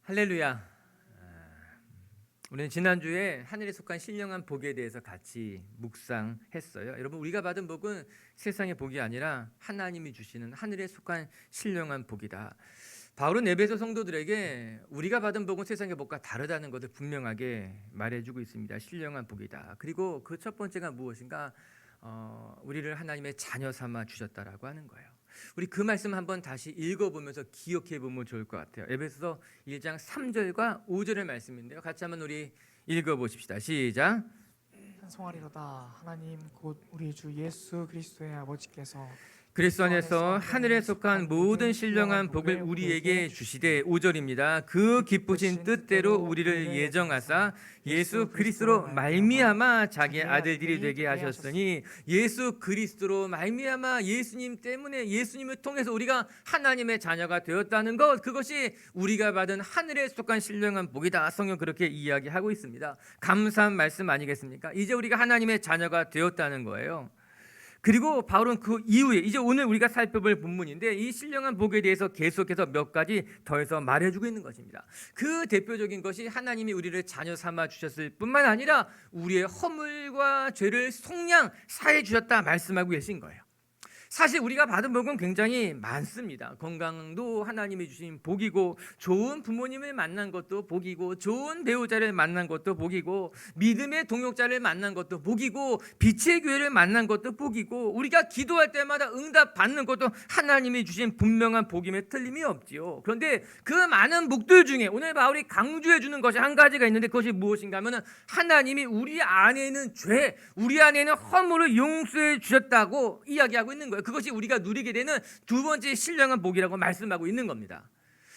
할렐루야. 우리는 지난주에 하늘에 속한 신령한 복에 대해서 같이 묵상했어요. 여러분, 우리가 받은 복은 세상의 복이 아니라 하나님이 주시는 하늘에 속한 신령한 복이다. 바울은 에베소 성도들에게 우리가 받은 복은 세상의 복과 다르다는 것을 분명하게 말해주고 있습니다. 신령한 복이다. 그리고 그 첫 번째가 무엇인가? 우리를 하나님의 자녀 삼아 주셨다라고 하는 거예요. 우리 그 말씀 한번 다시 읽어보면서 기억해 보면 좋을 것 같아요. 에베소서 1장 3절과 5절의 말씀인데요. 같이 한번 우리 읽어보십시다. 시작. 찬송하리로다. 하나님 곧 우리 주 예수 그리스도의 아버지께서 그리스도 안에서 하늘에 속한 모든 신령한 복을 우리에게 주시되, 5절입니다. 그 기쁘신 뜻대로 우리를 예정하사 예수 그리스도로 말미암아 자기의 아들들이 되게 하셨으니, 예수 그리스도로 말미암아 예수님 때문에, 예수님을 통해서 우리가 하나님의 자녀가 되었다는 것, 그것이 우리가 받은 하늘에 속한 신령한 복이다. 성경 그렇게 이야기하고 있습니다. 감사한 말씀 아니겠습니까? 이제 우리가 하나님의 자녀가 되었다는 거예요. 그리고 바울은 그 이후에 이제 오늘 우리가 살펴볼 본문인데, 이 신령한 복에 대해서 계속해서 몇 가지 더해서 말해주고 있는 것입니다. 그 대표적인 것이 하나님이 우리를 자녀 삼아 주셨을 뿐만 아니라 우리의 허물과 죄를 속량 사해 주셨다 말씀하고 계신 거예요. 사실 우리가 받은 복은 굉장히 많습니다. 건강도 하나님이 주신 복이고, 좋은 부모님을 만난 것도 복이고, 좋은 배우자를 만난 것도 복이고, 믿음의 동역자를 만난 것도 복이고, 빛의 교회를 만난 것도 복이고, 우리가 기도할 때마다 응답 받는 것도 하나님이 주신 분명한 복임에 틀림이 없지요. 그런데 그 많은 복들 중에 오늘 바울이 강조해 주는 것이 한 가지가 있는데, 그것이 무엇인가 하면 하나님이 우리 안에 있는 죄, 우리 안에 있는 허물을 용서해 주셨다고 이야기하고 있는 거예요. 그것이 우리가 누리게 되는 두 번째 신령한 복이라고 말씀하고 있는 겁니다.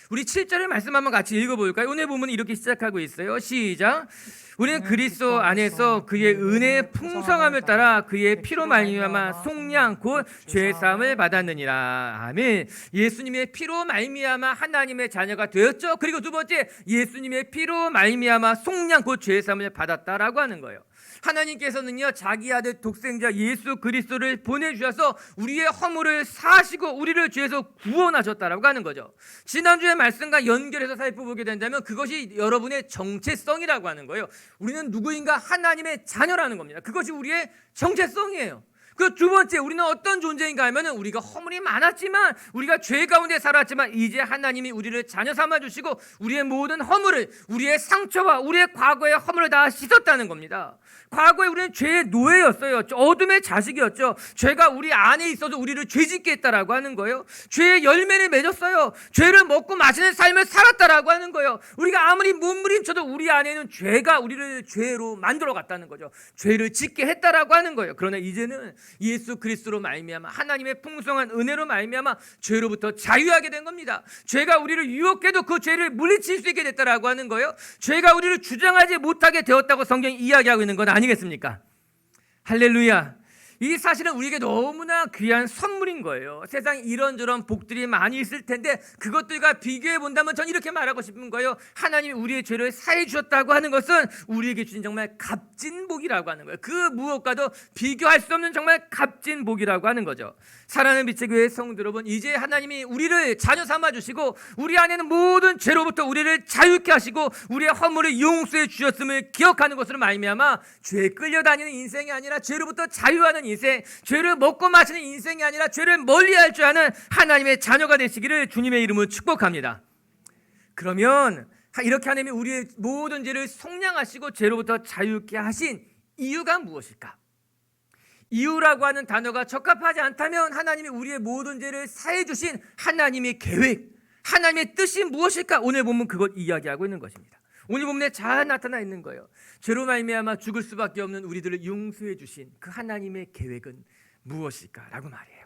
우리 7절의 말씀 한번 같이 읽어볼까요? 오늘 본문은 이렇게 시작하고 있어요. 시작. 우리는 그리스도 안에서 그의 은혜의 풍성함을 따라 그의 피로 말미암아 속량 곧 죄사함을 받았느니라. 아멘. 예수님의 피로 말미암아 하나님의 자녀가 되었죠. 그리고 두 번째, 예수님의 피로 말미암아 속량 곧 죄사함을 받았다라고 하는 거예요. 하나님께서는요, 자기 아들 독생자 예수 그리스도를 보내주셔서 우리의 허물을 사하시고 우리를 죄에서 구원하셨다라고 하는 거죠. 지난주의 말씀과 연결해서 살펴보게 된다면 그것이 여러분의 정체성이라고 하는 거예요. 우리는 누구인가? 하나님의 자녀라는 겁니다. 그것이 우리의 정체성이에요. 그 두 번째, 우리는 어떤 존재인가 하면 우리가 허물이 많았지만, 우리가 죄 가운데 살았지만 이제 하나님이 우리를 자녀 삼아 주시고 우리의 모든 허물을, 우리의 상처와 우리의 과거의 허물을 다 씻었다는 겁니다. 과거에 우리는 죄의 노예였어요. 어둠의 자식이었죠. 죄가 우리 안에 있어서 우리를 죄짓게 했다라고 하는 거예요. 죄의 열매를 맺었어요. 죄를 먹고 마시는 삶을 살았다라고 하는 거예요. 우리가 아무리 몸부림쳐도 우리 안에는 죄가 우리를 죄로 만들어 갔다는 거죠. 죄를 짓게 했다라고 하는 거예요. 그러나 이제는 예수 그리스도로 말미암아 하나님의 풍성한 은혜로 말미암아 죄로부터 자유하게 된 겁니다. 죄가 우리를 유혹해도 그 죄를 물리칠 수 있게 됐다라고 하는 거예요. 죄가 우리를 주장하지 못하게 되었다고 성경이 이야기하고 있는 건 아니겠습니까? 할렐루야. 이 사실은 우리에게 너무나 귀한 선물인 거예요. 세상에 이런저런 복들이 많이 있을 텐데 그것들과 비교해 본다면 전 이렇게 말하고 싶은 거예요. 하나님이 우리의 죄를 사해 주셨다고 하는 것은 우리에게 주신 정말 값진 복이라고 하는 거예요. 그 무엇과도 비교할 수 없는 정말 값진 복이라고 하는 거죠. 사랑하는 빛의 교회 성도 여러분, 이제 하나님이 우리를 자녀 삼아 주시고 우리 안에는 모든 죄로부터 우리를 자유케 하시고 우리의 허물을 용서해 주셨음을 기억하는 것으로 말미암아 죄에 끌려다니는 인생이 아니라 죄로부터 자유하는 인생, 죄를 먹고 마시는 인생이 아니라 죄를 멀리할 줄 아는 하나님의 자녀가 되시기를 주님의 이름으로 축복합니다. 그러면 이렇게 하나님이 우리의 모든 죄를 속량하시고 죄로부터 자유케 하신 이유가 무엇일까? 이유라고 하는 단어가 적합하지 않다면 하나님이 우리의 모든 죄를 사해 주신 하나님의 계획, 하나님의 뜻이 무엇일까? 오늘 보면 그것 이야기하고 있는 것입니다. 오늘 본문에 잘 나타나 있는 거예요. 죄로 말미암아 죽을 수밖에 없는 우리들을 용서해 주신 그 하나님의 계획은 무엇일까라고 말이에요.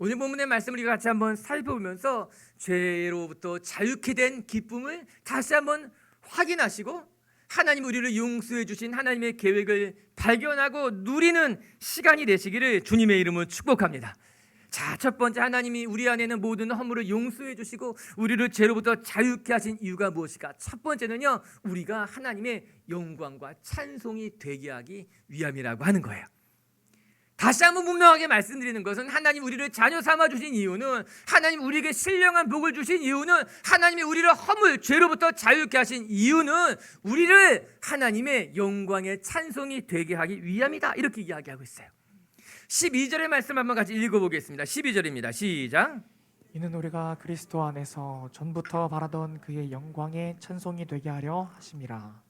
오늘 본문의 말씀을 우리가 같이 한번 살펴보면서 죄로부터 자유케 된 기쁨을 다시 한번 확인하시고 하나님 우리를 용서해 주신 하나님의 계획을 발견하고 누리는 시간이 되시기를 주님의 이름으로 축복합니다. 자, 첫 번째, 하나님이 우리 안에는 모든 허물을 용서해 주시고 우리를 죄로부터 자유케 하신 이유가 무엇일까? 첫 번째는요, 우리가 하나님의 영광과 찬송이 되게 하기 위함이라고 하는 거예요. 다시 한번 분명하게 말씀드리는 것은 하나님 우리를 자녀 삼아 주신 이유는, 하나님 우리에게 신령한 복을 주신 이유는, 하나님이 우리를 허물 죄로부터 자유케 하신 이유는 우리를 하나님의 영광의 찬송이 되게 하기 위함이다, 이렇게 이야기하고 있어요. 12절의 말씀 한번 같이 읽어보겠습니다. 12절입니다. 시작. 이는 우리가 그리스도 안에서 전부터 바라던 그의 영광의 찬송이 되게 하려 하심이라.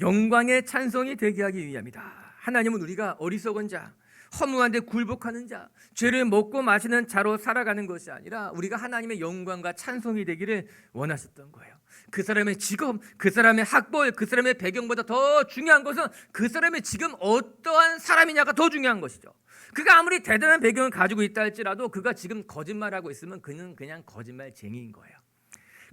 영광의 찬송이 되게 하기 위함이다. 하나님은 우리가 어리석은 자, 허무한 데 굴복하는 자, 죄를 먹고 마시는 자로 살아가는 것이 아니라 우리가 하나님의 영광과 찬송이 되기를 원하셨던 거예요. 그 사람의 직업, 그 사람의 학벌, 그 사람의 배경보다 더 중요한 것은 그 사람이 지금 어떠한 사람이냐가 더 중요한 것이죠. 그가 아무리 대단한 배경을 가지고 있다 할지라도 그가 지금 거짓말하고 있으면 그는 그냥 거짓말쟁이인 거예요.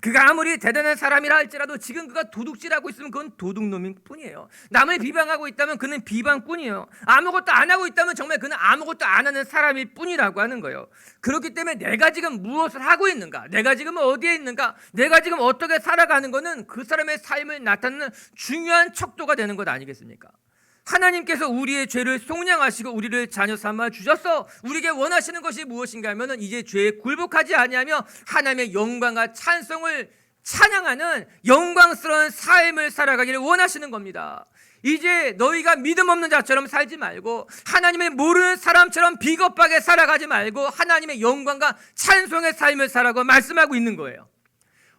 그가 아무리 대단한 사람이라 할지라도 지금 그가 도둑질하고 있으면 그건 도둑놈일 뿐이에요. 남을 비방하고 있다면 그는 비방뿐이에요. 아무것도 안 하고 있다면 정말 그는 아무것도 안 하는 사람일 뿐이라고 하는 거예요. 그렇기 때문에 내가 지금 무엇을 하고 있는가, 내가 지금 어디에 있는가, 내가 지금 어떻게 살아가는 것은 그 사람의 삶을 나타내는 중요한 척도가 되는 것 아니겠습니까? 하나님께서 우리의 죄를 속량하시고 우리를 자녀 삼아 주셔서 우리에게 원하시는 것이 무엇인가 하면 이제 죄에 굴복하지 아니하며 하나님의 영광과 찬송을 찬양하는 영광스러운 삶을 살아가기를 원하시는 겁니다. 이제 너희가 믿음 없는 자처럼 살지 말고 하나님을 모르는 사람처럼 비겁하게 살아가지 말고 하나님의 영광과 찬송의 삶을 살아가고 말씀하고 있는 거예요.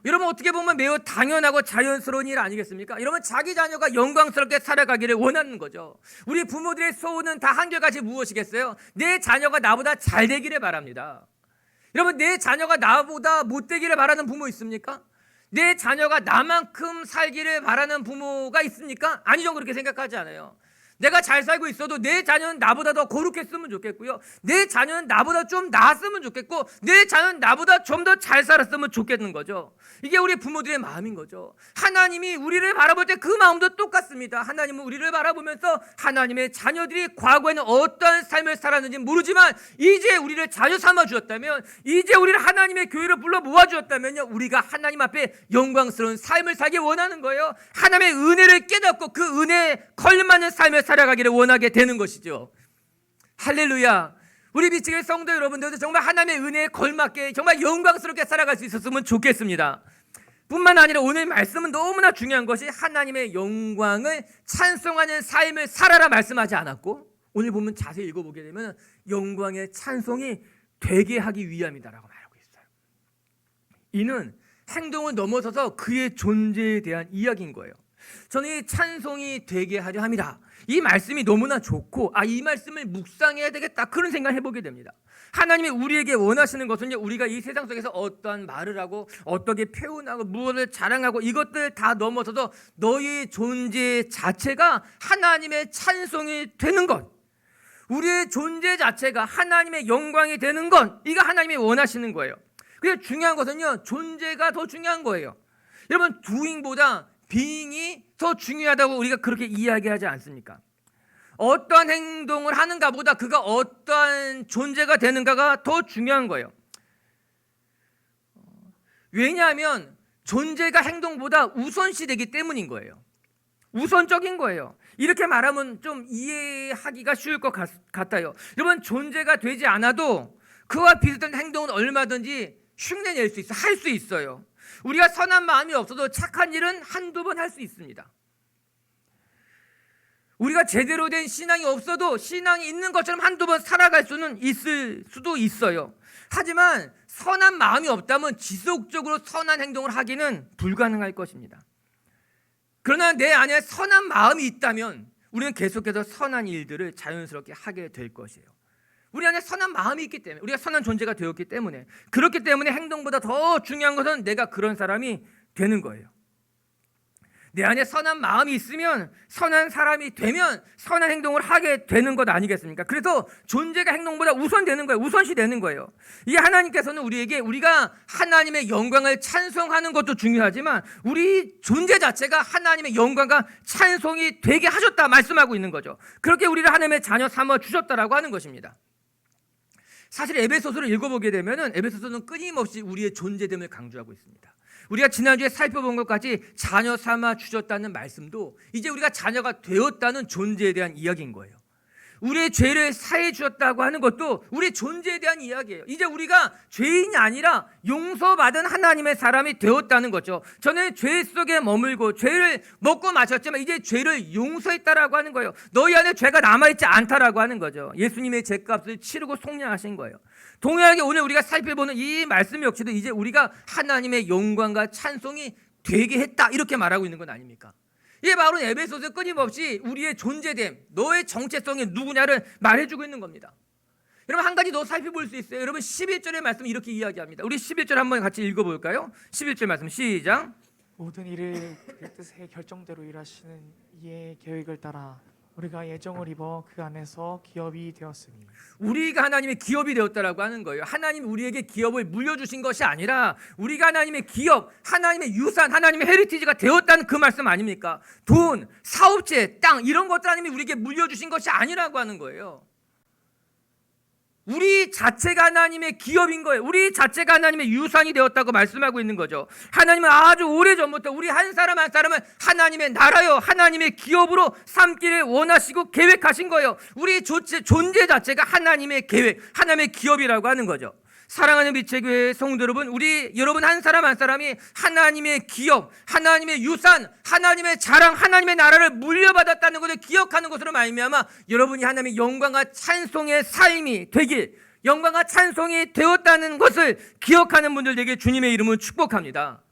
여러분, 어떻게 보면 매우 당연하고 자연스러운 일 아니겠습니까? 여러분, 자기 자녀가 영광스럽게 살아가기를 원하는 거죠. 우리 부모들의 소원은 다 한결같이 무엇이겠어요? 내 자녀가 나보다 잘 되기를 바랍니다. 여러분, 내 자녀가 나보다 못 되기를 바라는 부모 있습니까? 내 자녀가 나만큼 살기를 바라는 부모가 있습니까? 아니죠. 그렇게 생각하지 않아요. 내가 잘 살고 있어도 내 자녀는 나보다 더 거룩했으면 좋겠고요, 내 자녀는 나보다 좀 나았으면 좋겠고, 내 자녀는 나보다 좀 더 잘 살았으면 좋겠는 거죠. 이게 우리 부모들의 마음인 거죠. 하나님이 우리를 바라볼 때 그 마음도 똑같습니다. 하나님은 우리를 바라보면서 하나님의 자녀들이 과거에는 어떠한 삶을 살았는지 모르지만 이제 우리를 자녀 삼아 주었다면, 이제 우리를 하나님의 교회로 불러 모아 주었다면요, 우리가 하나님 앞에 영광스러운 삶을 살기 원하는 거예요. 하나님의 은혜를 깨닫고 그 은혜에 걸맞는 삶을 살아가기를 원하게 되는 것이죠. 할렐루야. 우리 비치교회 성도 여러분들도 정말 하나님의 은혜에 걸맞게 정말 영광스럽게 살아갈 수 있었으면 좋겠습니다. 뿐만 아니라 오늘 말씀은 너무나 중요한 것이 하나님의 영광을 찬송하는 삶을 살아라 말씀하지 않았고, 오늘 보면 자세히 읽어보게 되면 영광의 찬송이 되게 하기 위함이다라고 말하고 있어요. 이는 행동을 넘어서서 그의 존재에 대한 이야기인 거예요. 저는 이 찬송이 되게 하려 함이라, 이 말씀이 너무나 좋고 이 말씀을 묵상해야 되겠다, 그런 생각을 해보게 됩니다. 하나님이 우리에게 원하시는 것은 우리가 이 세상 속에서 어떠한 말을 하고 어떻게 표현하고 무엇을 자랑하고 이것들 다 넘어서서 너의 존재 자체가 하나님의 찬송이 되는 것, 우리의 존재 자체가 하나님의 영광이 되는 것, 이거 하나님이 원하시는 거예요. 그래서 중요한 것은요, 존재가 더 중요한 거예요. 여러분, doing보다 being이 더 중요하다고 우리가 그렇게 이야기하지 않습니까? 어떠한 행동을 하는가 보다 그가 어떠한 존재가 되는가가 더 중요한 거예요. 왜냐하면 존재가 행동보다 우선시되기 때문인 거예요. 우선적인 거예요. 이렇게 말하면 좀 이해하기가 쉬울 것 같아요. 여러분, 존재가 되지 않아도 그와 비슷한 행동은 얼마든지 흉내낼 수 있어요. 할 수 있어요. 우리가 선한 마음이 없어도 착한 일은 한두 번 할 수 있습니다. 우리가 제대로 된 신앙이 없어도 신앙이 있는 것처럼 한두 번 살아갈 수는 있을 수도 있어요. 하지만 선한 마음이 없다면 지속적으로 선한 행동을 하기는 불가능할 것입니다. 그러나 내 안에 선한 마음이 있다면 우리는 계속해서 선한 일들을 자연스럽게 하게 될 것이에요. 우리 안에 선한 마음이 있기 때문에, 우리가 선한 존재가 되었기 때문에, 그렇기 때문에 행동보다 더 중요한 것은 내가 그런 사람이 되는 거예요. 내 안에 선한 마음이 있으면, 선한 사람이 되면 선한 행동을 하게 되는 것 아니겠습니까? 그래서 존재가 행동보다 우선되는 거예요. 우선시 되는 거예요. 이게 하나님께서는 우리에게 우리가 하나님의 영광을 찬송하는 것도 중요하지만 우리 존재 자체가 하나님의 영광과 찬송이 되게 하셨다 말씀하고 있는 거죠. 그렇게 우리를 하나님의 자녀 삼아 주셨다라고 하는 것입니다. 사실 에베소서를 읽어보게 되면 에베소서는 끊임없이 우리의 존재됨을 강조하고 있습니다. 우리가 지난주에 살펴본 것까지 자녀 삼아 주셨다는 말씀도 이제 우리가 자녀가 되었다는 존재에 대한 이야기인 거예요. 우리의 죄를 사해 주었다고 하는 것도 우리의 존재에 대한 이야기예요. 이제 우리가 죄인이 아니라 용서받은 하나님의 사람이 되었다는 거죠. 저는 죄 속에 머물고 죄를 먹고 마셨지만 이제 죄를 용서했다라고 하는 거예요. 너희 안에 죄가 남아있지 않다라고 하는 거죠. 예수님의 죄값을 치르고 속량하신 거예요. 동일하게 오늘 우리가 살펴보는 이 말씀 역시도 이제 우리가 하나님의 영광과 찬송이 되게 했다 이렇게 말하고 있는 건 아닙니까? 이게 바로 에베소서 끊임없이 우리의 존재됨, 너의 정체성이 누구냐를 말해주고 있는 겁니다. 여러분 한 가지 더 살펴볼 수 있어요. 여러분 11절의 말씀 이렇게 이야기합니다. 우리 11절 한번 같이 읽어볼까요? 11절 말씀 시작. 모든 일을 그의 뜻의 결정대로 일하시는 이의 계획을 따라 우리가 예정을 입어 그 안에서 기업이 되었으니. 우리가 하나님의 기업이 되었다라고 하는 거예요. 하나님 우리에게 기업을 물려주신 것이 아니라 우리가 하나님의 기업, 하나님의 유산, 하나님의 헤리티지가 되었다는 그 말씀 아닙니까? 돈, 사업체, 땅 이런 것들 하나님이 우리에게 물려주신 것이 아니라고 하는 거예요. 우리 자체가 하나님의 기업인 거예요. 우리 자체가 하나님의 유산이 되었다고 말씀하고 있는 거죠. 하나님은 아주 오래전부터 우리 한 사람 한 사람을 하나님의 나라요, 하나님의 기업으로 삼기를 원하시고 계획하신 거예요. 우리 존재 자체가 하나님의 계획, 하나님의 기업이라고 하는 거죠. 사랑하는 빛의 교회 성도 여러분, 여러분 한 사람 한 사람이 하나님의 기업, 하나님의 유산, 하나님의 자랑, 하나님의 나라를 물려받았다는 것을 기억하는 것으로 말미암아 여러분이 하나님의 영광과 찬송의 삶이 되길, 영광과 찬송이 되었다는 것을 기억하는 분들에게 주님의 이름을 축복합니다.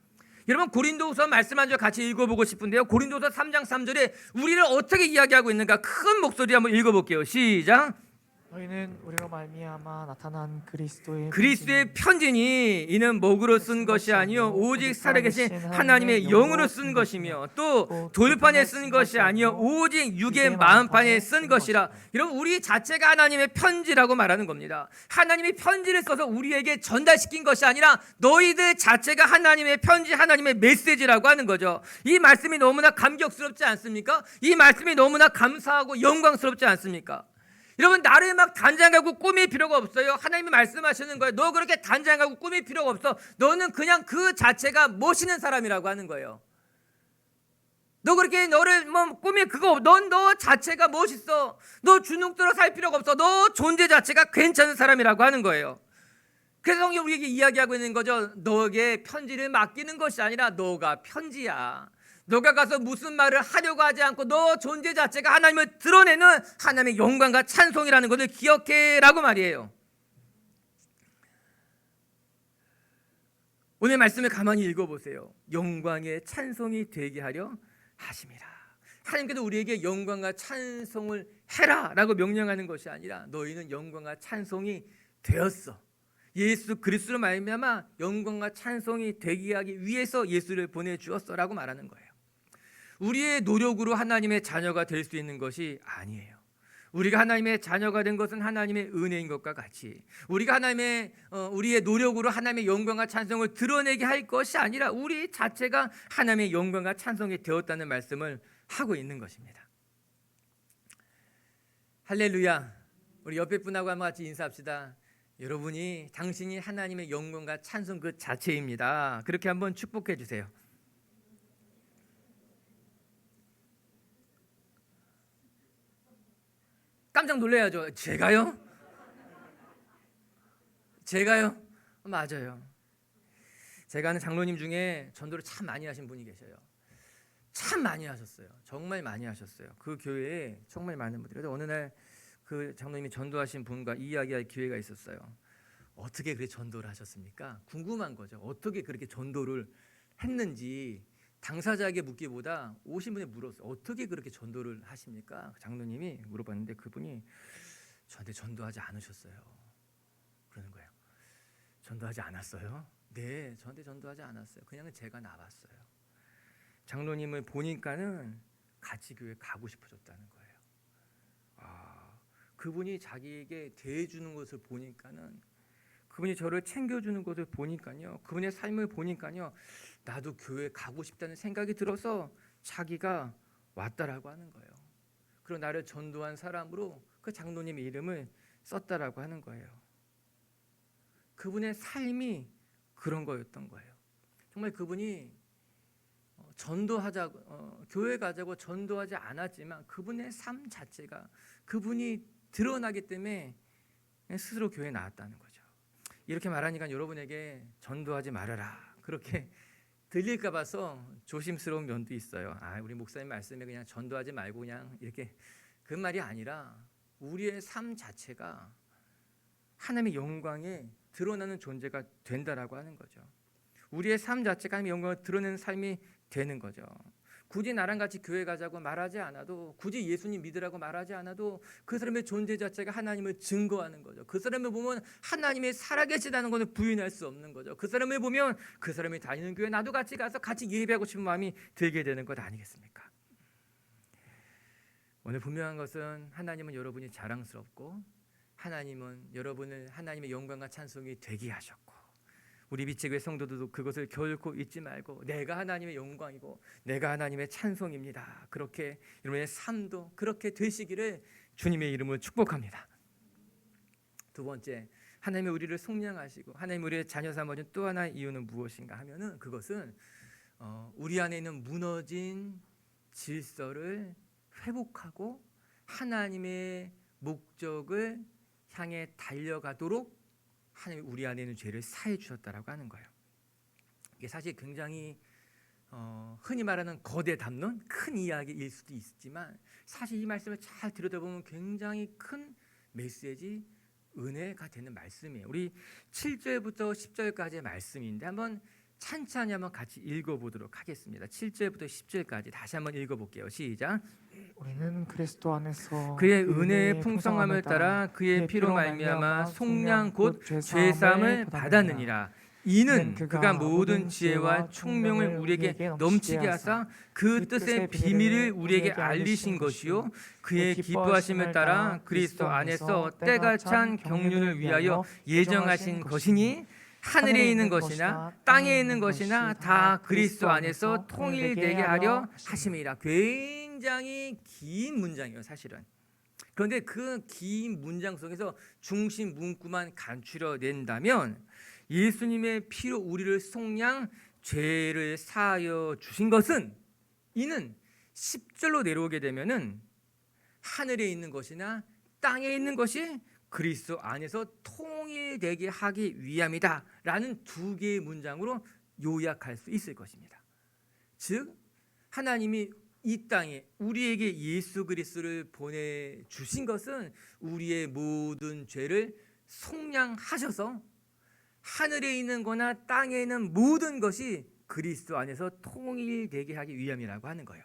여러분 고린도후서 말씀한 절 같이 읽어보고 싶은데요. 고린도후서 3장 3절에 우리를 어떻게 이야기하고 있는가 큰 목소리 한번 읽어볼게요. 시작. 너희는 우리로 말미암아 나타난 그리스도의 편지니 이는 목으로 쓴 것이 아니요 오직 살아계신 하나님의 영으로 쓴 것이며 또 돌판에 쓴 것이 아니요 오직 육의 마음판에 쓴 것이라. 여러분 우리 자체가 하나님의 편지라고 말하는 겁니다. 하나님이 편지를 써서 우리에게 전달시킨 것이 아니라 너희들 자체가 하나님의 편지, 하나님의 메시지라고 하는 거죠. 이 말씀이 너무나 감격스럽지 않습니까? 이 말씀이 너무나 감사하고 영광스럽지 않습니까? 여러분 나를 막 단장하고 꾸밀 필요가 없어요. 하나님이 말씀하시는 거예요. 너 그렇게 단장하고 꾸밀 필요가 없어. 너는 그냥 그 자체가 멋있는 사람이라고 하는 거예요. 너 그렇게 너를 뭐 꾸밀 그거 없어. 너 자체가 멋있어. 너 주눅들어 살 필요가 없어. 너 존재 자체가 괜찮은 사람이라고 하는 거예요. 그래서 성경이 우리에게 이야기하고 있는 거죠. 너에게 편지를 맡기는 것이 아니라 너가 편지야. 너가 가서 무슨 말을 하려고 하지 않고 너 존재 자체가 하나님을 드러내는 하나님의 영광과 찬송이라는 것을 기억해라고 말이에요. 오늘 말씀을 가만히 읽어보세요. 영광의 찬송이 되게 하려 하심이라. 하나님께서 우리에게 영광과 찬송을 해라 라고 명령하는 것이 아니라 너희는 영광과 찬송이 되었어. 예수 그리스도로 말미암아 영광과 찬송이 되게 하기 위해서 예수를 보내주었어 라고 말하는 거예요. 우리의 노력으로 하나님의 자녀가 될 수 있는 것이 아니에요. 우리가 하나님의 자녀가 된 것은 하나님의 은혜인 것과 같이 우리가 우리의 노력으로 하나님의 영광과 찬송을 드러내게 할 것이 아니라 우리 자체가 하나님의 영광과 찬송이 되었다는 말씀을 하고 있는 것입니다. 할렐루야. 우리 옆에 분하고 한번 같이 인사합시다. 여러분이 당신이 하나님의 영광과 찬송 그 자체입니다. 그렇게 한번 축복해 주세요. 깜짝 놀라야죠. 제가요? 맞아요. 제가 아는 장로님 중에 전도를 참 많이 하신 분이 계셔요. 참 많이 하셨어요. 정말 많이 하셨어요. 그 교회에 정말 많은 분들이. 그래서 어느 날 그 장로님이 전도하신 분과 이야기할 기회가 있었어요. 어떻게 그렇게 전도를 하셨습니까? 궁금한 거죠. 어떻게 그렇게 전도를 했는지 당사자에게 묻기보다 오신 분이 물었어요. 어떻게 그렇게 전도를 하십니까? 장로님이 물어봤는데 그분이 저한테 전도하지 않으셨어요. 그러는 거예요. 전도하지 않았어요? 네, 저한테 전도하지 않았어요. 그냥 제가 나왔어요. 장로님을 보니까는 같이 교회 가고 싶어졌다는 거예요. 그분이 자기에게 대해주는 것을 보니까는, 그분이 저를 챙겨주는 것을 보니까요, 그분의 삶을 보니까요, 나도 교회 가고 싶다는 생각이 들어서 자기가 왔다라고 하는 거예요. 그리고 나를 전도한 사람으로 그 장로님의 이름을 썼다라고 하는 거예요. 그분의 삶이 그런 거였던 거예요. 정말 그분이 교회 가자고 전도하지 않았지만 그분의 삶 자체가 그분이 드러나기 때문에 스스로 교회에 나왔다는 거죠. 이렇게 말하니까 여러분에게 전도하지 말아라 그렇게 들릴까 봐서 조심스러운 면도 있어요. 우리 목사님 말씀에 그냥 전도하지 말고 그냥 이렇게 그 말이 아니라 우리의 삶 자체가 하나님의 영광에 드러나는 존재가 된다라고 하는 거죠. 우리의 삶 자체가 하나님의 영광을 드러내는 삶이 되는 거죠. 굳이 나랑 같이 교회 가자고 말하지 않아도, 굳이 예수님 믿으라고 말하지 않아도 그 사람의 존재 자체가 하나님을 증거하는 거죠. 그 사람을 보면 하나님이 살아계시다는 것을 부인할 수 없는 거죠. 그 사람을 보면 그 사람이 다니는 교회 나도 같이 가서 같이 예배하고 싶은 마음이 들게 되는 것 아니겠습니까? 오늘 분명한 것은 하나님은 여러분이 자랑스럽고 하나님은 여러분을 하나님의 영광과 찬송이 되게 하셨고, 우리 빛의교회 성도들도 그것을 결코 잊지 말고 내가 하나님의 영광이고 내가 하나님의 찬송입니다. 그렇게 여러분의 삶도 그렇게 되시기를 주님의 이름으로 축복합니다. 두 번째, 하나님이 우리를 속량하시고 하나님이 우리의 자녀 삼아준 또 하나의 이유는 무엇인가 하면은 그것은 우리 안에 있는 무너진 질서를 회복하고 하나님의 목적을 향해 달려가도록 하나님이 우리 안에 있는 죄를 사해 주셨다라고 하는 거예요. 이게 사실 굉장히 흔히 말하는 거대 담론, 큰 이야기일 수도 있지만 사실 이 말씀을 잘 들여다보면 굉장히 큰 메시지, 은혜가 되는 말씀이에요. 우리 7절부터 10절까지의 말씀인데 한번 찬찬히 한번 같이 읽어보도록 하겠습니다. 7절부터 10절까지 다시 한번 읽어볼게요. 시작. 우리는 그리스도 안에서 그의 은혜의 풍성함을 따라 그의 피로 말미암아 속량 곧 죄사함을 받았느니라. 이는 그가 모든 지혜와 총명을 우리에게 넘치게 하사 그 뜻의 비밀을 우리에게 알리신 것이요 그의 기뻐하심을 따라 그리스도 안에서 때가 찬 경륜을 위하여 예정하신 것이니 하늘에 있는 것이나 땅에 있는 것이나 다 그리스도 안에서 통일되게 하려 하심이라. 굉장히 긴 문장이에요, 사실은. 그런데 그 긴 문장 속에서 중심 문구만 간추려낸다면 예수님의 피로 우리를 속량 죄를 사하여 주신 것은, 이는 10절로 내려오게 되면은 하늘에 있는 것이나 땅에 있는 것이 그리스도 안에서 통일되게 하기 위함이다 라는 두 개의 문장으로 요약할 수 있을 것입니다. 즉 하나님이 이 땅에 우리에게 예수 그리스도를 보내주신 것은 우리의 모든 죄를 속량하셔서 하늘에 있는 거나 땅에 있는 모든 것이 그리스도 안에서 통일되게 하기 위함이라고 하는 거예요.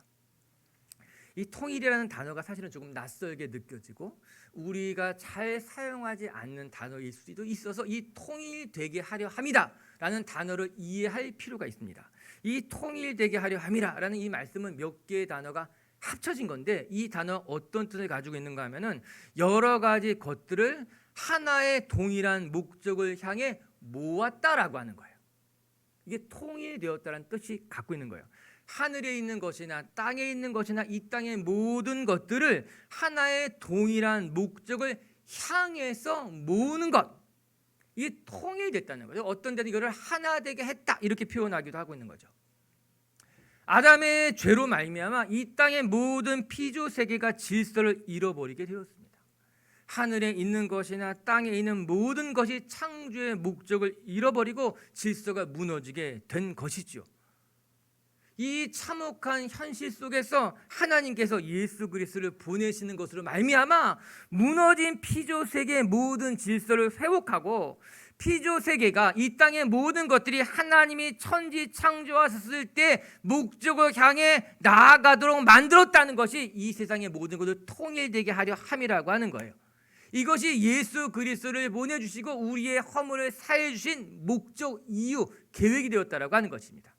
이 통일이라는 단어가 사실은 조금 낯설게 느껴지고 우리가 잘 사용하지 않는 단어일 수도 있어서 이 통일되게 하려 함이다 라는 단어를 이해할 필요가 있습니다. 이 통일되게 하려 함이라 라는 이 말씀은 몇 개의 단어가 합쳐진 건데, 이 단어 어떤 뜻을 가지고 있는가 하면은 여러 가지 것들을 하나의 동일한 목적을 향해 모았다라고 하는 거예요. 이게 통일되었다라는 뜻이 갖고 있는 거예요. 하늘에 있는 것이나 땅에 있는 것이나 이 땅의 모든 것들을 하나의 동일한 목적을 향해서 모으는 것, 이게 통일됐다는 거죠. 어떤 데는 이거를 하나 되게 했다 이렇게 표현하기도 하고 있는 거죠. 아담의 죄로 말미암아 이 땅의 모든 피조 세계가 질서를 잃어버리게 되었습니다. 하늘에 있는 것이나 땅에 있는 모든 것이 창조의 목적을 잃어버리고 질서가 무너지게 된 것이죠. 이 참혹한 현실 속에서 하나님께서 예수 그리스도를 보내시는 것으로 말미암아 무너진 피조 세계의 모든 질서를 회복하고, 피조 세계가 이 땅의 모든 것들이 하나님이 천지 창조하셨을 때 목적을 향해 나아가도록 만들었다는 것이 이 세상의 모든 것을 통일되게 하려 함이라고 하는 거예요. 이것이 예수 그리스도를 보내주시고 우리의 허물을 사해 주신 목적, 이유, 계획이 되었다라고 하는 것입니다.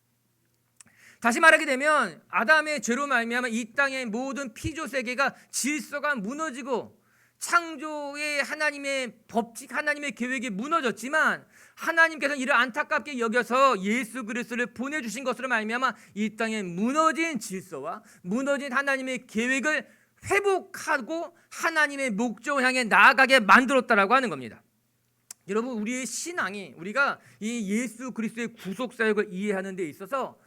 다시 말하게 되면 아담의 죄로 말미암아 이 땅의 모든 피조 세계가 질서가 무너지고 창조의 하나님의 법칙, 하나님의 계획이 무너졌지만 하나님께서는 이를 안타깝게 여겨서 예수 그리스도를 보내주신 것으로 말미암아 이 땅의 무너진 질서와 무너진 하나님의 계획을 회복하고 하나님의 목적을 향해 나아가게 만들었다라고 하는 겁니다. 여러분, 우리의 신앙이, 우리가 이 예수 그리스도의 구속 사역을 이해하는 데 있어서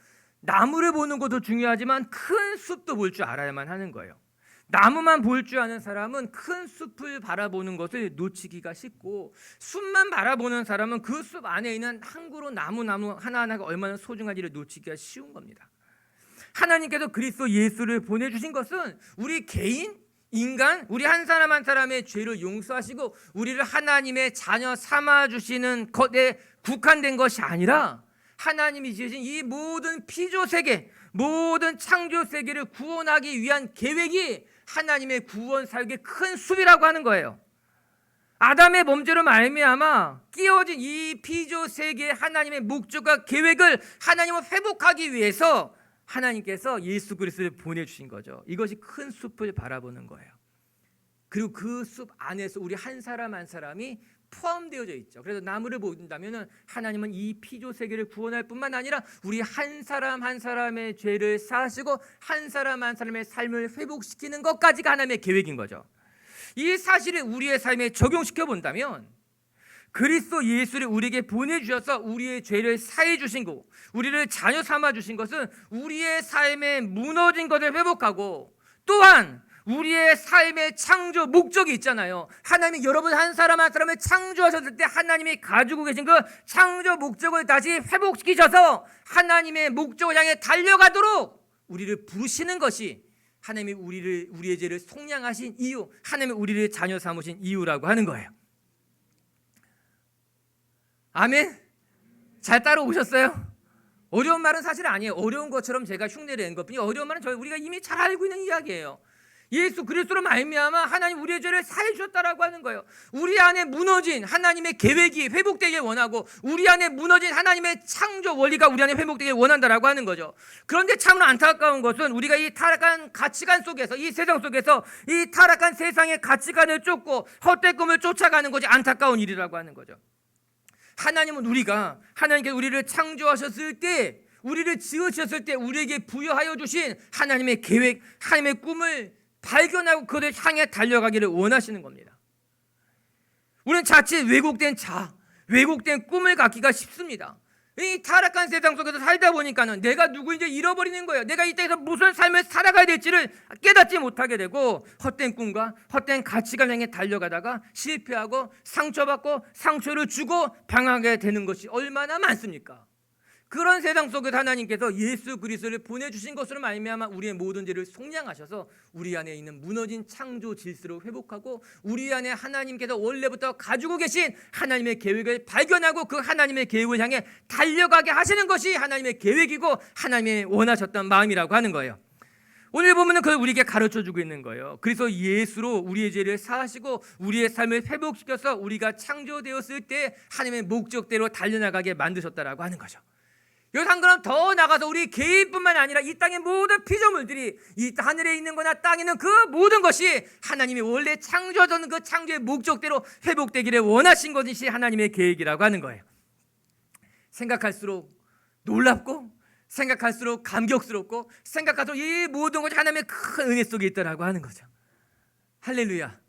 나무를 보는 것도 중요하지만 큰 숲도 볼 줄 알아야만 하는 거예요. 나무만 볼 줄 아는 사람은 큰 숲을 바라보는 것을 놓치기가 쉽고, 숲만 바라보는 사람은 그 숲 안에 있는 한 그루 나무 하나하나가 얼마나 소중한지를 놓치기가 쉬운 겁니다. 하나님께서 그리스도 예수를 보내주신 것은 우리 개인, 인간, 우리 한 사람 한 사람의 죄를 용서하시고 우리를 하나님의 자녀 삼아주시는 것에 국한된 것이 아니라, 하나님이 지으신 이 모든 피조 세계, 모든 창조 세계를 구원하기 위한 계획이 하나님의 구원 사역의 큰 숲이라고 하는 거예요. 아담의 범죄로 말미암아 끼어진 이 피조 세계의 하나님의 목적과 계획을 하나님은 회복하기 위해서 하나님께서 예수 그리스도를 보내주신 거죠. 이것이 큰 숲을 바라보는 거예요. 그리고 그 숲 안에서 우리 한 사람 한 사람이 포함되어져 있죠. 그래서 나무를 본다면 하나님은 이 피조 세계를 구원할 뿐만 아니라 우리 한 사람 한 사람의 죄를 사하시고 한 사람 한 사람의 삶을 회복시키는 것까지가 하나님의 계획인 거죠. 이 사실을 우리의 삶에 적용시켜 본다면, 그리스도 예수를 우리에게 보내주셔서 우리의 죄를 사해 주신 거, 우리를 자녀 삼아 주신 것은 우리의 삶에 무너진 것을 회복하고, 또한 우리의 삶의 창조 목적이 있잖아요. 하나님이 여러분 한 사람 한 사람을 창조하셨을 때 하나님이 가지고 계신 그 창조 목적을 다시 회복시키셔서 하나님의 목적을 향해 달려가도록 우리를 부르시는 것이 하나님이 우리의 죄를 속량하신 이유, 하나님이 우리를 자녀 삼으신 이유라고 하는 거예요. 아멘? 잘 따라오셨어요? 어려운 말은 사실 아니에요. 어려운 것처럼 제가 흉내를 낸 것뿐이, 어려운 말은 우리가 이미 잘 알고 있는 이야기예요. 예수 그리스도로 말미암아 하나님 우리의 죄를 사해 주셨다라고 하는 거예요. 우리 안에 무너진 하나님의 계획이 회복되길 원하고, 우리 안에 무너진 하나님의 창조 원리가 우리 안에 회복되길 원한다라고 하는 거죠. 그런데 참으로 안타까운 것은 우리가 이 타락한 가치관 속에서, 이 세상 속에서 이 타락한 세상의 가치관을 쫓고 헛된 꿈을 쫓아가는 것이 안타까운 일이라고 하는 거죠. 하나님은 하나님께서 우리를 창조하셨을 때, 우리를 지으셨을 때 우리에게 부여하여 주신 하나님의 계획, 하나님의 꿈을 발견하고 그를 향해 달려가기를 원하시는 겁니다. 우리는 자칫 왜곡된 꿈을 갖기가 쉽습니다. 이 타락한 세상 속에서 살다 보니까는 내가 누구인지 잃어버리는 거예요. 내가 이 땅에서 무슨 삶을 살아가야 될지를 깨닫지 못하게 되고, 헛된 꿈과 헛된 가치관을 향해 달려가다가 실패하고 상처받고 상처를 주고 방황하게 되는 것이 얼마나 많습니까? 그런 세상 속에서 하나님께서 예수 그리스도를 보내주신 것으로 말미암아 우리의 모든 죄를 속량하셔서 우리 안에 있는 무너진 창조 질서를 회복하고, 우리 안에 하나님께서 원래부터 가지고 계신 하나님의 계획을 발견하고 그 하나님의 계획을 향해 달려가게 하시는 것이 하나님의 계획이고 하나님의 원하셨던 마음이라고 하는 거예요. 오늘 보면은 그걸 우리에게 가르쳐주고 있는 거예요. 그래서 예수로 우리의 죄를 사하시고 우리의 삶을 회복시켜서 우리가 창조되었을 때 하나님의 목적대로 달려나가게 만드셨다라고 하는 거죠. 여기서 한 걸음 더 나가서 우리 개인뿐만 아니라 이 땅의 모든 피조물들이, 이 하늘에 있는 거나 땅에 있는 그 모든 것이 하나님이 원래 창조하던 그 창조의 목적대로 회복되기를 원하신 것이 하나님의 계획이라고 하는 거예요. 생각할수록 놀랍고, 생각할수록 감격스럽고, 생각할수록 이 모든 것이 하나님의 큰 은혜 속에 있다라고 하는 거죠. 할렐루야.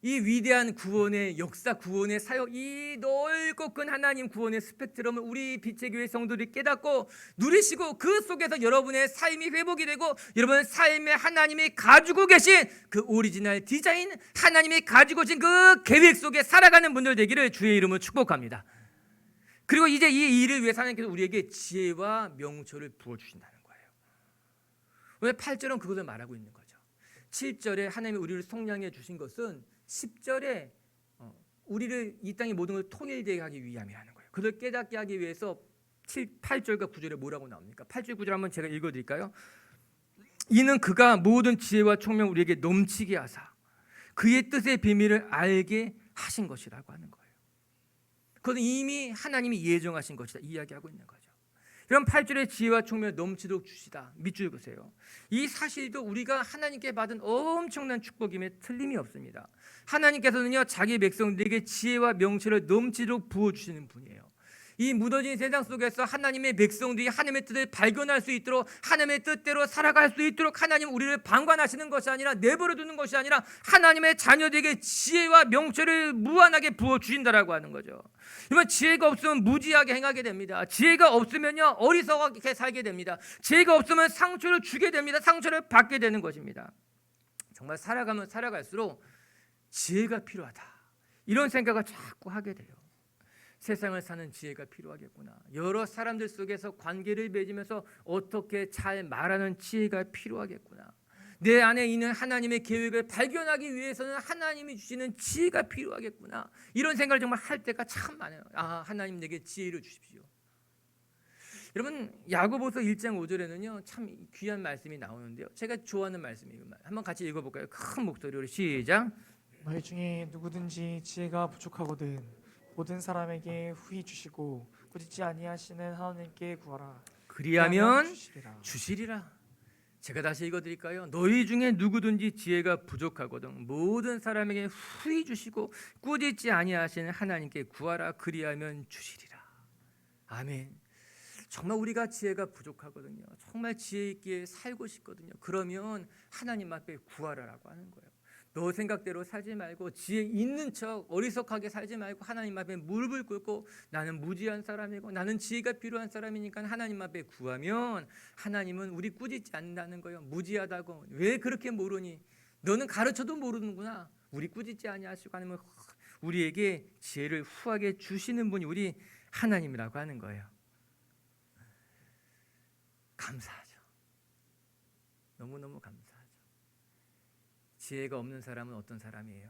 이 위대한 구원의 역사, 구원의 사역, 이 넓고 큰 하나님 구원의 스펙트럼을 우리 빛의 교회 성도들이 깨닫고 누리시고, 그 속에서 여러분의 삶이 회복이 되고 여러분의 삶에 하나님이 가지고 계신 그 오리지널 디자인, 하나님이 가지고 계신 그 계획 속에 살아가는 분들 되기를 주의 이름으로 축복합니다. 그리고 이제 이 일을 위해서 하나님께서 우리에게 지혜와 명철을 부어주신다는 거예요. 오늘 8절은 그것을 말하고 있는 거죠. 7절에 하나님이 우리를 속량해 주신 것은 10절에 우리를 이 땅의 모든 걸 통일되게 하기 위함이라는 거예요. 그걸 깨닫게 하기 위해서 8절과 9절에 뭐라고 나옵니까? 8절 9절 한번 제가 읽어드릴까요? 이는 그가 모든 지혜와 총명 우리에게 넘치게 하사 그의 뜻의 비밀을 알게 하신 것이라고 하는 거예요. 그것은 이미 하나님이 예정하신 것이다 이야기하고 있는 거죠. 그럼 8절의 지혜와 총명을 넘치도록 주시다. 밑줄 그세요. 이 사실도 우리가 하나님께 받은 엄청난 축복임에 틀림이 없습니다. 하나님께서는요 자기 백성들에게 지혜와 명철을 넘치도록 부어주시는 분이에요. 이 무너진 세상 속에서 하나님의 백성들이 하나님의 뜻을 발견할 수 있도록 하나님의 뜻대로 살아갈 수 있도록 하나님 우리를 방관하시는 것이 아니라 내버려 두는 것이 아니라 하나님의 자녀들에게 지혜와 명철을 무한하게 부어주신다라고 하는 거죠. 그러면 지혜가 없으면 무지하게 행하게 됩니다. 지혜가 없으면요 어리석게 살게 됩니다. 지혜가 없으면 상처를 주게 됩니다. 상처를 받게 되는 것입니다. 정말 살아가면 살아갈수록 지혜가 필요하다 이런 생각을 자꾸 하게 돼요. 세상을 사는 지혜가 필요하겠구나. 여러 사람들 속에서 관계를 맺으면서 어떻게 잘 말하는 지혜가 필요하겠구나. 내 안에 있는 하나님의 계획을 발견하기 위해서는 하나님이 주시는 지혜가 필요하겠구나. 이런 생각을 정말 할 때가 참 많아요. 하나님 내게 지혜를 주십시오. 여러분 야고보서 1장 5절에는요 참 귀한 말씀이 나오는데요. 제가 좋아하는 말씀이에요. 한번 같이 읽어볼까요? 큰 목소리로 시작. 너희 중에 누구든지 지혜가 부족하거든 모든 사람에게 후히 주시고 꾸짖지 아니하시는 하나님께 구하라. 그리하면 주시리라. 주시리라. 제가 다시 읽어드릴까요? 너희 중에 누구든지 지혜가 부족하거든 모든 사람에게 후히 주시고 꾸짖지 아니하시는 하나님께 구하라. 그리하면 주시리라. 아멘. 정말 우리가 지혜가 부족하거든요. 정말 지혜 있게 살고 싶거든요. 그러면 하나님 앞에 구하라라고 하는 거예요. 너 생각대로 살지 말고 지혜 있는 척 어리석하게 살지 말고 하나님 앞에 무릎을 꿇고 나는 무지한 사람이고 나는 지혜가 필요한 사람이니까 하나님 앞에 구하면 하나님은 우리 꾸짖지 않는다는 거예요. 무지하다고 왜 그렇게 모르니? 너는 가르쳐도 모르는구나. 우리 꾸짖지 아니하시고 하나님은 우리에게 지혜를 후하게 주시는 분이 우리 하나님이라고 하는 거예요. 감사하죠. 너무너무 감사하죠. 지혜가 없는 사람은 어떤 사람이에요?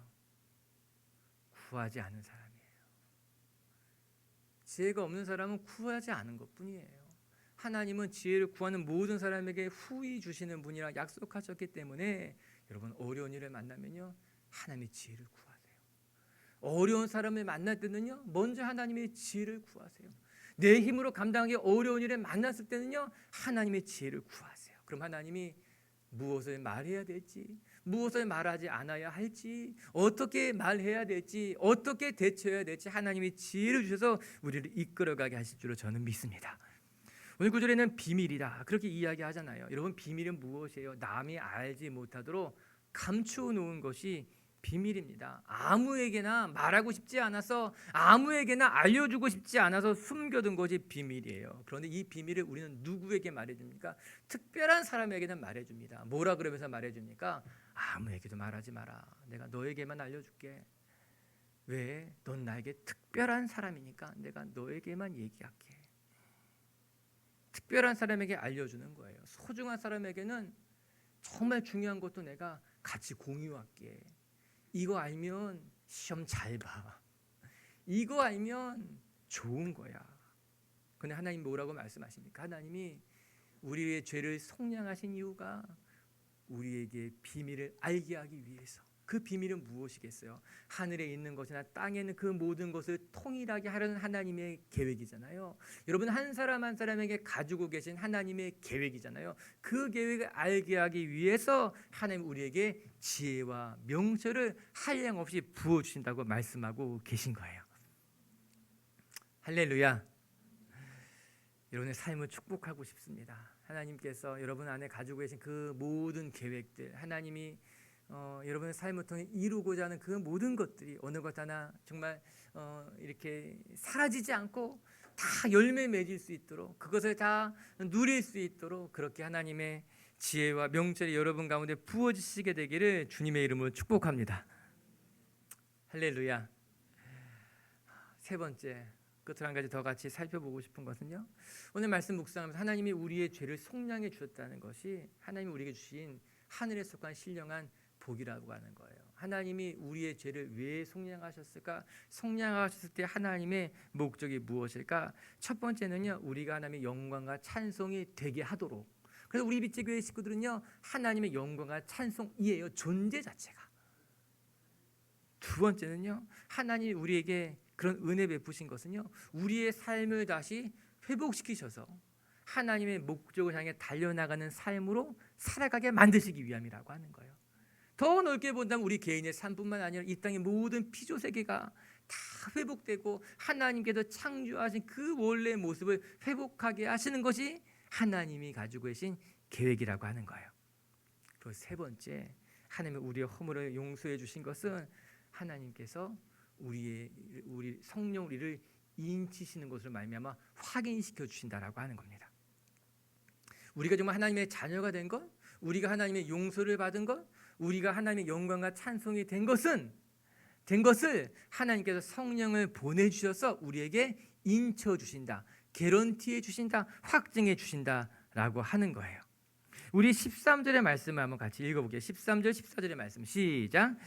구하지 않은 사람이에요. 지혜가 없는 사람은 구하지 않은 것뿐이에요. 하나님은 지혜를 구하는 모든 사람에게 후히 주시는 분이라 약속하셨기 때문에 여러분 어려운 일을 만나면요 하나님의 지혜를 구하세요. 어려운 사람을 만날 때는요 먼저 하나님의 지혜를 구하세요. 내 힘으로 감당하기 어려운 일을 만났을 때는요 하나님의 지혜를 구하세요. 그럼 하나님이 무엇을 말해야 될지 무엇을 말하지 않아야 할지 어떻게 말해야 될지 어떻게 대처해야 될지 하나님이 지혜를 주셔서 우리를 이끌어가게 하실 줄로 저는 믿습니다. 오늘 구절에는 비밀이라 그렇게 이야기하잖아요. 여러분 비밀은 무엇이에요? 남이 알지 못하도록 감추어 놓은 것이 비밀입니다. 아무에게나 말하고 싶지 않아서 아무에게나 알려주고 싶지 않아서 숨겨둔 것이 비밀이에요. 그런데 이 비밀을 우리는 누구에게 말해줍니까? 특별한 사람에게는 말해줍니다. 뭐라 그러면서 말해줍니까? 아무에게도 말하지 마라. 내가 너에게만 알려줄게. 왜? 넌 나에게 특별한 사람이니까 내가 너에게만 얘기할게. 특별한 사람에게 알려주는 거예요. 소중한 사람에게는 정말 중요한 것도 내가 같이 공유할게. 이거 알면 시험 잘 봐. 이거 알면 좋은 거야. 근데 하나님 뭐라고 말씀하십니까? 하나님이 우리의 죄를 속량하신 이유가 우리에게 비밀을 알게 하기 위해서. 그 비밀은 무엇이겠어요? 하늘에 있는 것이나 땅에 있는 그 모든 것을 통일하게 하려는 하나님의 계획이잖아요. 여러분 한 사람 한 사람에게 가지고 계신 하나님의 계획이잖아요. 그 계획을 알게 하기 위해서 하나님 우리에게 지혜와 명철을 한량없이 부어주신다고 말씀하고 계신 거예요. 할렐루야. 여러분의 삶을 축복하고 싶습니다. 하나님께서 여러분 안에 가지고 계신 그 모든 계획들 하나님이 여러분의 삶을 통해 이루고자 하는 그 모든 것들이 어느 것 하나 정말 이렇게 사라지지 않고 다 열매 맺을 수 있도록 그것을 다 누릴 수 있도록 그렇게 하나님의 지혜와 명철이 여러분 가운데 부어지시게 되기를 주님의 이름으로 축복합니다. 할렐루야. 세 번째 끝으로 한 가지 더 같이 살펴보고 싶은 것은요, 오늘 말씀 묵상하면서 하나님이 우리의 죄를 속량해 주셨다는 것이 하나님이 우리에게 주신 하늘에 속한 신령한 복이라고 하는 거예요. 하나님이 우리의 죄를 왜 속량하셨을까? 속량하셨을 때 하나님의 목적이 무엇일까? 첫 번째는요, 우리가 하나님의 영광과 찬송이 되게 하도록. 그래서 우리 빛의교회 식구들은요, 하나님의 영광과 찬송이에요. 존재 자체가. 두 번째는요, 하나님이 우리에게 그런 은혜 베푸신 것은요, 우리의 삶을 다시 회복시키셔서 하나님의 목적을 향해 달려나가는 삶으로 살아가게 만드시기 위함이라고 하는 거예요. 더 넓게 본다면 우리 개인의 삶뿐만 아니라 이 땅의 모든 피조 세계가 다 회복되고 하나님께서 창조하신 그 원래 모습을 회복하게 하시는 것이 하나님이 가지고 계신 계획이라고 하는 거예요. 그리고 세 번째, 하나님이 우리의 허물을 용서해 주신 것은 하나님께서 우리 성령 우리를 인치시는 것으로 말미암아 확인시켜 주신다라고 하는 겁니다. 우리가 정말 하나님의 자녀가 된 것, 우리가 하나님의 용서를 받은 것, 우리가 하나님의 영광과 찬송이 된 것을 하나님께서 성령을 보내주셔서 우리에게 인쳐 주신다, 개런티해 주신다, 확증해 주신다라고 하는 거예요. 우리 13절의 말씀을 한번 같이 읽어볼게요. 13절 14절의 말씀 시작.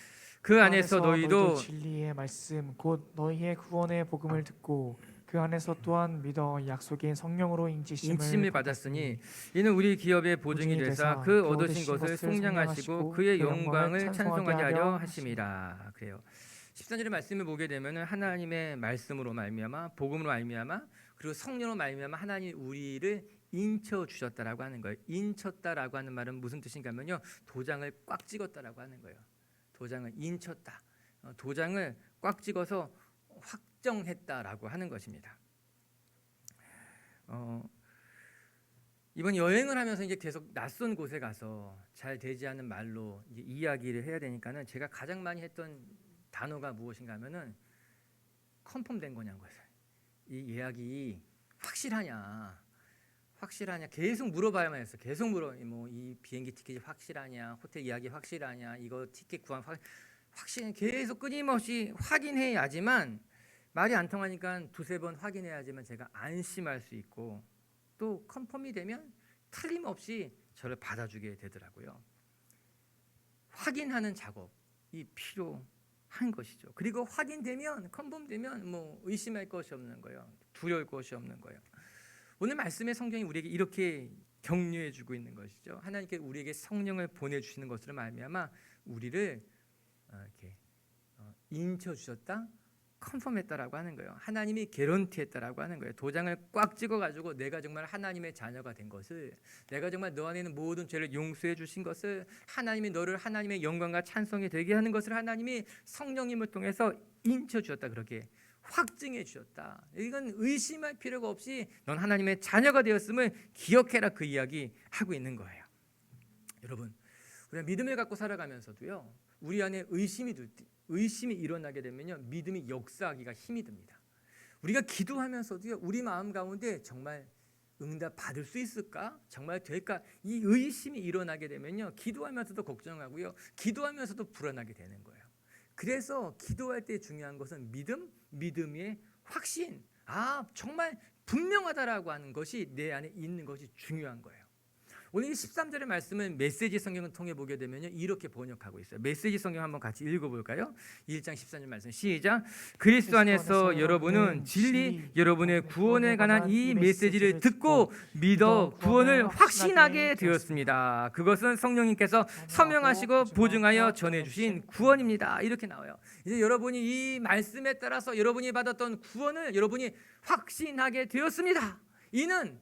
그 안에서 너희도 진리의 말씀 곧 너희의 구원의 복음을 듣고 그 안에서 또한 믿어 약속의 성령으로 인치심을 받았으니 이는 우리 기업의 보증이 되사 그 얻으신 것을 속량하시고 그의 영광을 찬송하게 하려 하심이라. 그래요. 13절의 말씀을 보게 되면은 하나님의 말씀으로 말미암아 복음으로 말미암아 그리고 성령으로 말미암아 하나님이 우리를 인쳐 주셨다라고 하는 거예요. 인쳤다라고 하는 말은 무슨 뜻인가면요, 도장을 꽉 찍었다라고 하는 거예요. 도장을 인쳤다. 도장을 꽉 찍어서 확정했다라고 하는 것입니다. 이번 여행을 하면서 이제 계속 낯선 곳에 가서 잘 되지 않은 말로 이제 이야기를 해야 되니까는 제가 가장 많이 했던 단어가 무엇인가 하면은 컨펌된 거냐고요. 이 예약이 확실하냐 계속 물어봐야만 했어. 계속 뭐 이 비행기 티켓이 확실하냐, 호텔 예약이 확실하냐, 이거 티켓 구한 확실 계속 끊임없이 확인해야지만, 말이 안 통하니까 두세 번 확인해야지만 제가 안심할 수 있고 또 컨펌이 되면 틀림없이 저를 받아주게 되더라고요. 확인하는 작업이 필요한 것이죠. 그리고 확인되면, 컨펌되면 뭐 의심할 것이 없는 거예요. 두려울 것이 없는 거예요. 오늘 말씀의 성경이 우리에게 이렇게 격려해 주고 있는 것이죠. 하나님께 우리에게 성령을 보내주시는 것으로 말미암아 우리를 이렇게 인쳐 주셨다, 컨펌했다라고 하는 거예요. 하나님이 개런티했다라고 하는 거예요. 도장을 꽉 찍어가지고 내가 정말 하나님의 자녀가 된 것을, 내가 정말 너 안에 있는 모든 죄를 용서해 주신 것을, 하나님이 너를 하나님의 영광과 찬송이 되게 하는 것을 하나님이 성령님을 통해서 인쳐 주셨다, 그렇게 확증해 주셨다. 이건 의심할 필요가 없이 넌 하나님의 자녀가 되었음을 기억해라, 그 이야기 하고 있는 거예요. 여러분, 우리가 믿음을 갖고 살아가면서도요, 우리 안에 의심이 일어나게 되면요, 믿음이 역사하기가 힘이 듭니다. 우리가 기도하면서도요, 우리 마음 가운데 정말 응답 받을 수 있을까? 정말 될까? 이 의심이 일어나게 되면요, 기도하면서도 걱정하고요, 기도하면서도 불안하게 되는 거예요. 그래서 기도할 때 중요한 것은 믿음의 확신, 정말 분명하다라고 하는 것이 내 안에 있는 것이 중요한 거예요. 오늘 이 13절의 말씀은 메시지 성경을 통해 보게 되면요, 이렇게 번역하고 있어요. 메시지 성경 한번 같이 읽어볼까요? 1장 13절 말씀 시작. 그리스도 안에서 여러분은 진리, 여러분의 구원에 관한 이 메시지를 듣고 믿어 구원을 확신하게 되었습니다. 그것은 성령님께서 서명하시고 보증하여 전해주신 구원입니다. 이렇게 나와요. 이제 여러분이 이 말씀에 따라서 여러분이 받았던 구원을 여러분이 확신하게 되었습니다. 이는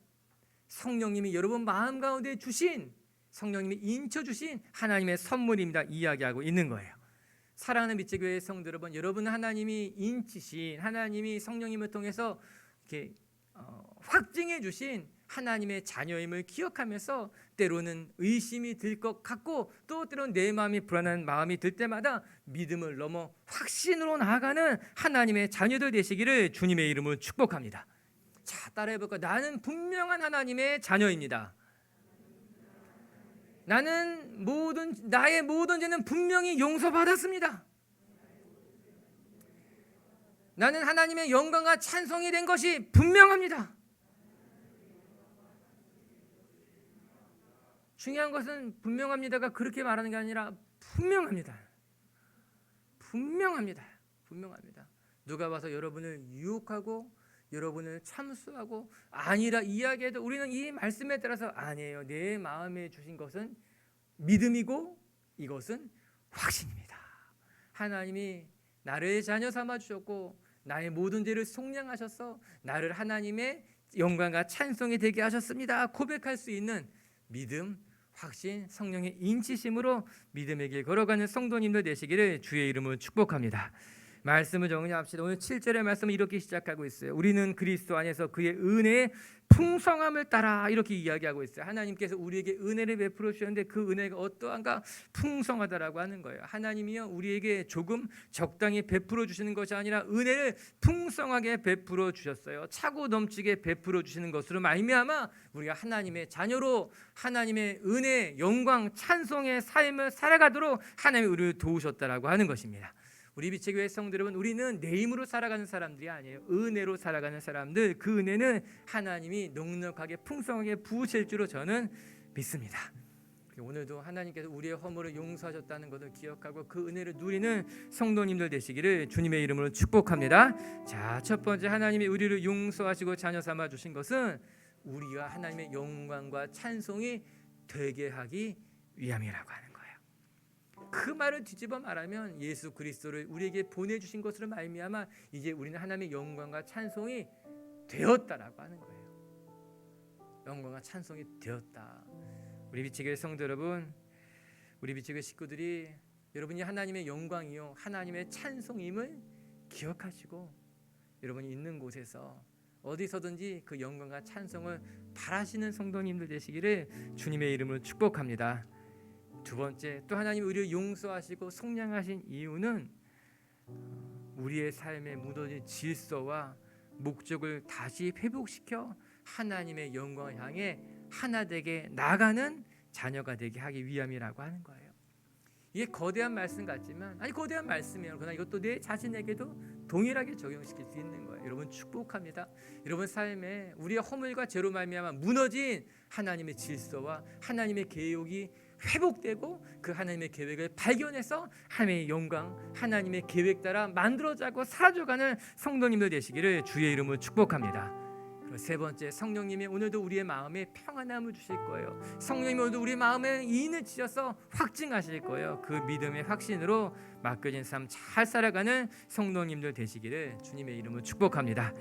성령님이 여러분 마음 가운데 주신, 성령님이 인쳐주신 하나님의 선물입니다. 이야기하고 있는 거예요. 사랑하는 빛의교회 성도 여러분, 여러분 하나님이 인치신, 하나님이 성령님을 통해서 이렇게 확증해 주신 하나님의 자녀임을 기억하면서 때로는 의심이 들 것 같고 또 때로는 내 마음이 불안한 마음이 들 때마다 믿음을 넘어 확신으로 나아가는 하나님의 자녀들 되시기를 주님의 이름으로 축복합니다. 자, 따라해볼까? 나는 분명한 하나님의 자녀입니다. 나는 나의 모든 죄는 분명히 용서받았습니다. 나는 하나님의 영광과 찬송이 된 것이 분명합니다. 중요한 것은 분명합니다가 그렇게 말하는 게 아니라 분명합니다. 분명합니다. 누가 와서 여러분을 유혹하고 여러분을 참수하고 아니라 이야기해도 우리는 이 말씀에 따라서 아니에요. 내 마음에 주신 것은 믿음이고 이것은 확신입니다. 하나님이 나를 자녀 삼아 주셨고 나의 모든 죄를 속량하셔서 나를 하나님의 영광과 찬송이 되게 하셨습니다. 고백할 수 있는 믿음, 확신, 성령의 인치심으로 믿음의 길 걸어가는 성도님들 되시기를 주의 이름으로 축복합니다. 말씀을 정리합시다. 오늘 7절의 말씀은 이렇게 시작하고 있어요. 우리는 그리스도 안에서 그의 은혜의 풍성함을 따라 이렇게 이야기하고 있어요. 하나님께서 우리에게 은혜를 베풀어 주셨는데 그 은혜가 어떠한가? 풍성하다라고 하는 거예요. 하나님이요 우리에게 조금 적당히 베풀어 주시는 것이 아니라 은혜를 풍성하게 베풀어 주셨어요. 차고 넘치게 베풀어 주시는 것으로 말미암아 우리가 하나님의 자녀로 하나님의 은혜, 영광, 찬송의 삶을 살아가도록 하나님이 우리를 도우셨다라고 하는 것입니다. 우리 비치교회 성도 여러분, 우리는 내 힘으로 살아가는 사람들이 아니에요. 은혜로 살아가는 사람들, 그 은혜는 하나님이 넉넉하게 풍성하게 부으실 줄로 저는 믿습니다. 오늘도 하나님께서 우리의 허물을 용서하셨다는 것을 기억하고 그 은혜를 누리는 성도님들 되시기를 주님의 이름으로 축복합니다. 자, 첫 번째, 하나님이 우리를 용서하시고 자녀 삼아 주신 것은 우리가 하나님의 영광과 찬송이 되게 하기 위함이라고 하는 거예요. 그 말을 뒤집어 말하면 예수 그리스도를 우리에게 보내주신 것으로 말미암아 이제 우리는 하나님의 영광과 찬송이 되었다라고 하는 거예요. 영광과 찬송이 되었다. 우리 비치교회 성도 여러분, 우리 비치교회 식구들이 여러분이 하나님의 영광이요 하나님의 찬송임을 기억하시고 여러분이 있는 곳에서 어디서든지 그 영광과 찬송을 바라시는 성도님들 되시기를 주님의 이름으로 축복합니다. 두 번째, 또 하나님이 우리를 용서하시고 속량하신 이유는 우리의 삶에 묻어진 질서와 목적을 다시 회복시켜 하나님의 영광을 향해 하나 되게 나가는 자녀가 되게 하기 위함이라고 하는 거예요. 이게 거대한 말씀 같지만 거대한 말씀이에요. 그러나 이것도 내 자신에게도 동일하게 적용시킬 수 있는 거예요. 여러분 축복합니다. 여러분 삶에 우리의 허물과 죄로 말미암아 무너진 하나님의 질서와 하나님의 계획이 회복되고 그 하나님의 계획을 발견해서 하나님의 영광, 하나님의 계획 따라 만들어가고 사라져가는 성도님들 되시기를 주의 이름으로 축복합니다. 그리고 세 번째, 성령님이 오늘도 우리의 마음에 평안함을 주실 거예요. 성령님이 오늘도 우리의 마음에 이인을 지어서 확증하실 거예요. 그 믿음의 확신으로 맡겨진 삶 잘 살아가는 성도님들 되시기를 주님의 이름으로 축복합니다.